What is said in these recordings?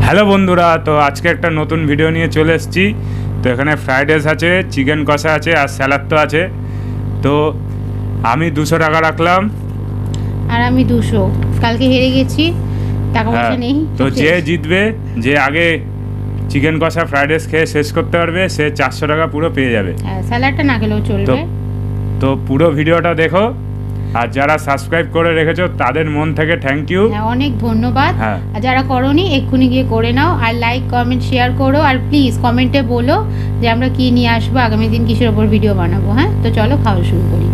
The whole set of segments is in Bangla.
হ্যালো বন্ধুরা, তো আজকে একটা নতুন ভিডিও নিয়ে চলে এসেছি। তো এখানে ফ্রাইড রাইস আছে, চিকেন কষা আছে আর স্যালাড তো আছে। তো আমি 200 টাকা রাখলাম। আর আমি 200। কালকে হেরে গেছি, টাকা পয়সা নেই। তো যে জিতবে, যে আগে চিকেন কষা ফ্রাইড রাইস খেয়ে শেষ করতে পারবে, সে 400 টাকা পুরো পেয়ে যাবে। স্যালাডটা না খেলেও চলবে। তো পুরো ভিডিওটা দেখো, আর যারা সাবস্ক্রাইব করে রেখেছো তাদের মন থেকে থ্যাংক ইউ। হ্যাঁ, অনেক ধন্যবাদ। হ্যাঁ। আর যারা করোনি এক্ষুনি গিয়ে করে নাও, আর লাইক কমেন্ট শেয়ার করো, আর প্লিজ কমেন্টে বলো যে আমরা কি নিয়ে আসবো, আগামী দিন কিসের ওপর ভিডিও বানাবো। হ্যাঁ, তো চলো খাওয়া শুরু করি।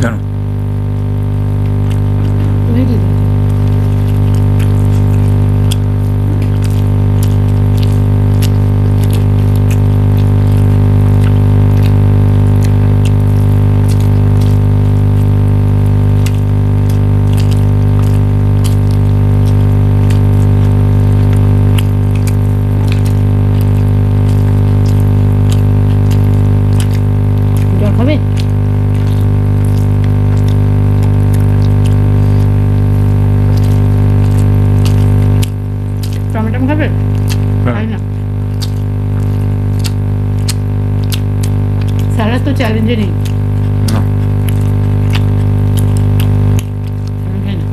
কেন? খাবে? টমেটো খাবে? খাই না। স্যালাড তো চ্যালেঞ্জে নেই। না। আমি খাই না।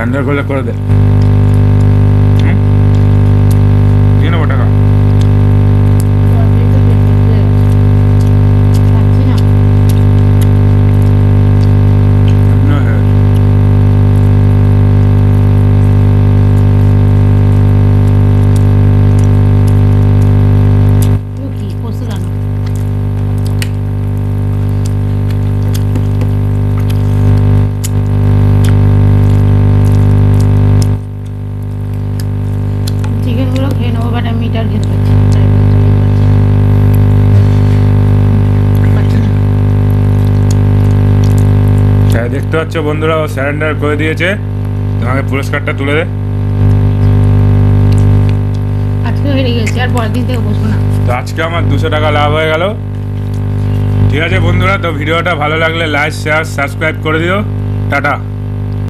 সারেন্ডার করলে করে দে। দিয়ে নেবো টাকা। পাচ্ছি না। এমনি হয়ে গেছে। ও কি পোস্ত রান্না? চিকেনগুলো খেয়ে নেবো, বাট আমি মিটার খেতে পারছি না, তাই বলতে পারছি না। তাই দেখতে পাচ্ছ বন্ধুরা, ও সারেন্ডার করে দিয়েছে। তোমাকে পুরস্কারটা তুলে দে। আজকেও হেরে গেছি, আর পরের দিন থেকে বসবো না। তো আজকে আমার 200 টাকা লাভ হয়ে গেল। ঠিক আছে বন্ধুরা, তো ভিডিওটা ভালো লাগলে লাইক শেয়ার সাবস্ক্রাইব করে দিও। টাটা।